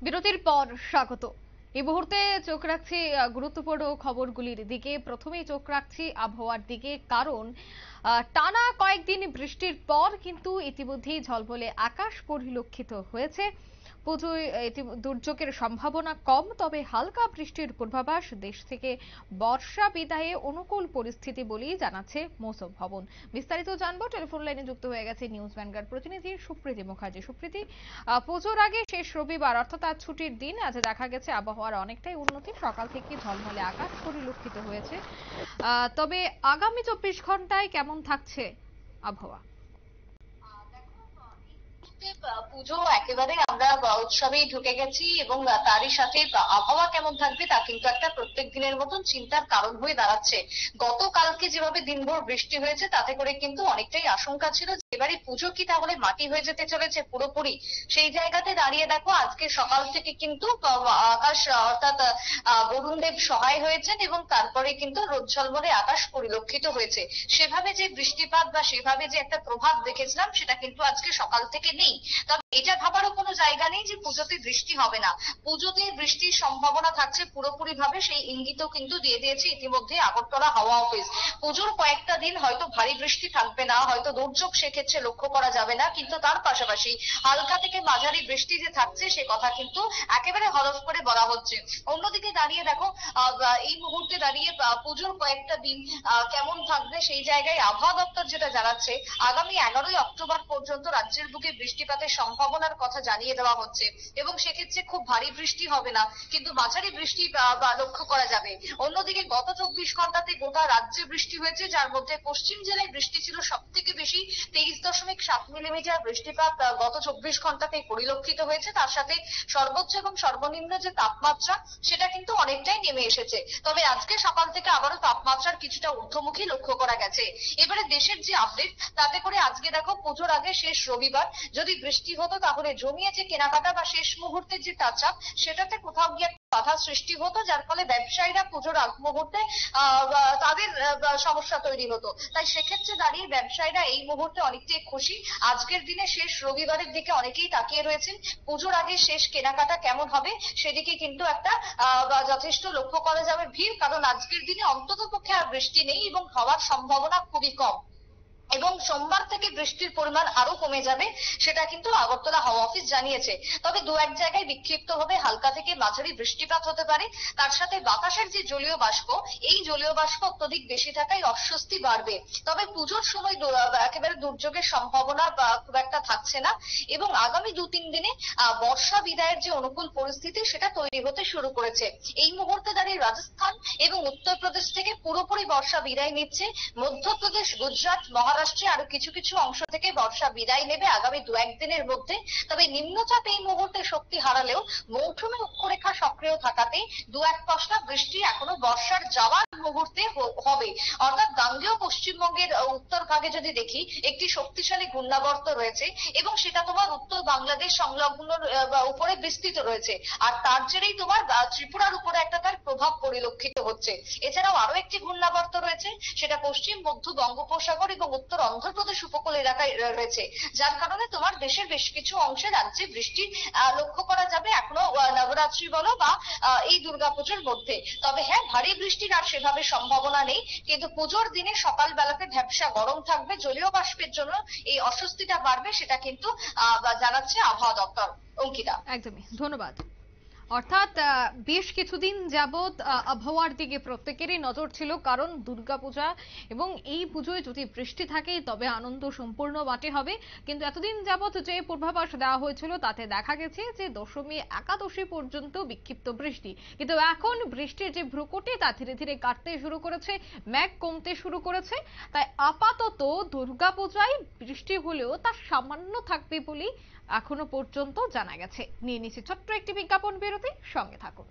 বিরতির পর স্বাগত। এই মুহূর্তে চোখ রাখছি গুরুত্বপূর্ণ খবরগুলির দিকে। প্রথমেই চোখ রাখছি আবহাওয়ার দিকে, কারণ টানা কয়েকদিন বৃষ্টির পর কিন্তু ইতিমধ্যেই ঝলমলে আকাশ পরিলক্ষিত হয়েছে। পুজোয় দুর্যোগের সম্ভাবনা কম, তবে হালকা বৃষ্টির পূর্বাভাস। দেশ থেকে বর্ষা বিদায়ে অনুকূল পরিস্থিতি বলেই জানাচ্ছে মৌসুম ভবন। বিস্তারিত জানবো, টেলিফোন লাইনে যুক্ত হয়ে গেছে নিউজ ভ্যানগার্ড প্রতিনিধি সুপ্রীতি মুখার্জি। সুপ্রীতি, পুজোর আগে শেষ রবিবার অর্থাৎ আজ ছুটির দিন, আজ দেখা গেছে আবহাওয়ার অনেকটাই উন্নতি, সকাল থেকে ঝলমলে আকাশ পরিলক্ষিত হয়েছে। তবে আগামী 24 ঘন্টায় কেমন থাকছে আবহাওয়া? পুজো একেবারে আমরা উৎসবেই ঢুকে গেছি এবং তারই সাথে আবহাওয়া কেমন থাকবে তা কিন্তু একটা প্রত্যেক দিনের মতন চিন্তার কারণ হয়ে দাঁড়াচ্ছে। গতকালকে যেভাবে দিনভর বৃষ্টি হয়েছে তাতে করে কিন্তু অনেকটাই আশঙ্কা ছিল যে এবারে পুজো কি তাহলে মাটি হয়ে যেতে চলেছে পুরোপুরি। সেই জায়গাতে দাঁড়িয়ে দেখো আজকে সকাল থেকে কিন্তু আকাশ অর্থাৎ বরুণ দেব সহায় হয়েছেন এবং তারপরে কিন্তু রোদ ঝলমলে আকাশ পরিলক্ষিত হয়েছে। সেভাবে যে বৃষ্টিপাত বা সেভাবে যে একটা প্রভাব দেখেছিলাম সেটা কিন্তু আজকে সকাল থেকে নেই। তবে এটা ভাবারও কোনো জায়গা নেই যে পুজোতে বৃষ্টি হবে না। পুজোতে বৃষ্টির সম্ভাবনা থাকছে পুরোপুরি ভাবে, সেই ইঙ্গিতও কিন্তু দিয়ে দিয়েছে ইতিমধ্যে আগরতলা হাওয়া অফিস। পুজোর কয়েকটা দিন হয়তো ভারী বৃষ্টি থাকবে না, হয়তো দুর্যোগ সেক্ষেত্রে লক্ষ্য করা যাবে না, কিন্তু তার পাশাপাশি হালকা থেকে মাঝারি বৃষ্টি যে থাকছে সে কথা কিন্তু একেবারে হলফ করে বলা হচ্ছে। অন্যদিকে দাঁড়িয়ে দেখো এই মুহূর্তে দাঁড়িয়ে পুজোর কয়েকটা দিন কেমন থাকবে সেই জায়গায় আবহাওয়া দপ্তর যেটা জানাচ্ছে, আগামী 11ই অক্টোবর পর্যন্ত রাজ্যের বুকে বৃষ্টিপাতের সম্ভাবনার কথা জানিয়ে দেওয়া হচ্ছে এবং সেক্ষেত্রে খুব ভারী বৃষ্টি হবে না, কিন্তু মাঝারি বৃষ্টি লক্ষ্য করা যাবে। অন্যদিকে গত 24 ঘন্টাতে গোটা রাজ্যে বৃষ্টি হয়েছে, যার মধ্যে পশ্চিম জেলায় বৃষ্টি ছিল সব থেকে বেশি। 23.7 মিলিমিটার বৃষ্টিপাত গত 24 ঘন্টাতে পরিলক্ষিত হয়েছে। তার সাথে সর্বোচ্চ এবং সর্বনিম্ন যে তাপমাত্রা সেটা কিন্তু অনেকটাই নেমে এসেছে। তবে আজকে সকাল থেকে আবারও তাপমাত্রার কিছুটা ঊর্ধ্বমুখী লক্ষ্য করা গেছে। এবারে দেশের যে আপডেট তাতে করে আজকে দেখো পুজোর আগে শেষ রবিবার যদি বৃষ্টি হতো তাহলে জমিয়ে যে কেনাকাটা বা শেষ মুহূর্তের যে টাচ আপ সেটাতে কোথাও গিয়ে বাধা সৃষ্টি হতো, যার ফলে ব্যবসায়ীরা পুজোর আগ মুহূর্তে তাদের সমস্যা তৈরি হতো। তাই সেক্ষেত্রে দাঁড়িয়ে ব্যবসায়ীরা এই মুহূর্তে অনেকটাই খুশি। আজকের দিনে শেষ রবিবারের দিকে অনেকেই তাকিয়ে রয়েছেন পুজোর আগে শেষ কেনাকাটা কেমন হবে সেদিকে কিন্তু একটা যথেষ্ট লক্ষ্য করা যাবে ভিড়, কারণ আজকের দিনে অন্তত পক্ষে আর বৃষ্টি নেই এবং হওয়ার সম্ভাবনা খুবই কম এবং সোমবার থেকে বৃষ্টির পরিমাণ আরো কমে যাবে, সেটা কিন্তু আগরতলা হাওয়া অফিস জানিয়েছে। তবে দু এক জায়গায় বিক্ষিপ্ত হবে হালকা থেকে মাঝারি বৃষ্টিপাত হতে পারে। তার সাথে বাতাসের যে জলীয় বাষ্প, এই জলীয় বাষ্প অত্যধিক বেশি থাকায় অস্বস্তি বাড়বে। তবে পুজোর সময় একেবারে দুর্যোগের সম্ভাবনা খুব একটা থাকছে না এবং আগামী 2-3 দিনে বর্ষা বিদায়ের যে অনুকূল পরিস্থিতি সেটা তৈরি হতে শুরু করেছে। এই মুহূর্তে দাঁড়িয়ে রাজস্থান এবং উত্তরপ্রদেশ থেকে পুরোপুরি বর্ষা বিদায় নিচ্ছে। মধ্যপ্রদেশ, গুজরাট, মহারাষ্ট্রে আরো কিছু কিছু অংশ থেকে বর্ষা বিদায় নেবে আগামী 2-1 দিনের মধ্যে। তবে নিম্নচাপ এই মুহূর্তে শক্তি হারালেও মৌসুমী অক্ষরেখা সক্রিয় থাকাতে 2-1 পশলা বৃষ্টি এখনো বর্ষার যাওয়ার মুহূর্তে হবে। অর্থাৎ গাঙ্গেয় পশ্চিমবঙ্গের উত্তর ভাগে যদি দেখি একটি শক্তিশালী ঘূর্ণাবর্ত রয়েছে এবং সেটা তোমার উত্তর বাংলাদেশ সংলগ্ন উপরে বিস্তৃত রয়েছে, আর তার জেরেই তোমার ত্রিপুরার উপরে একটা তার প্রভাব পরিলক্ষিত হচ্ছে। এছাড়াও আরো একটি ঘূর্ণাবর্ত রয়েছে, সেটা পশ্চিম মধ্য বঙ্গোপসাগর এবং উত্তর অন্ধ্রপ্রদেশ উপকূল এলাকায় রয়েছে, যার কারণে তোমার দেশের বেশ কিছু অংশে রাজ্যে বৃষ্টি লক্ষ্য করা যাবে এখনো নবরাত্রি বলো বা এই দুর্গাপুজোর মধ্যে। তবে হ্যাঁ, ভারী বৃষ্টির আর সেভাবে সম্ভাবনা নেই, কিন্তু পুজোর দিনে সকাল বেলাতে ভ্যাপসা গরম থাকবে, জলীয় বাষ্পের জন্য এই অস্বস্তিটা বাড়বে, সেটা কিন্তু জানাচ্ছে আবহাওয়া দপ্তর। অঙ্কিতা, একদমই ধন্যবাদ। অর্থাৎ বেশ কিছুদিন যাবৎ আবহাওয়ার দিকে প্রত্যেকেরই নজর ছিল, কারণ দুর্গাপূজা এবং এই পুজোয় যদি বৃষ্টি থাকে তবে আনন্দ সম্পূর্ণ মাটি হবে। কিন্তু এতদিন যাবৎ যে পূর্বাভাস দেওয়া হয়েছিল তাতে দেখা গেছে যে দশমী একাদশী পর্যন্ত বিক্ষিপ্ত বৃষ্টি, কিন্তু এখন বৃষ্টির যে ভ্রুকুটি তা ধীরে ধীরে কাটতে শুরু করেছে, মেঘ কমতে শুরু করেছে। তাই আপাতত দুর্গাপূজায় বৃষ্টি হলেও তা সামান্য থাকবে বলেই এখনো পর্যন্ত জানা গেছে। নিয়ে নিচ্ছি ছোট্ট একটি বিজ্ঞাপন বিরতি, সঙ্গে থাকুন।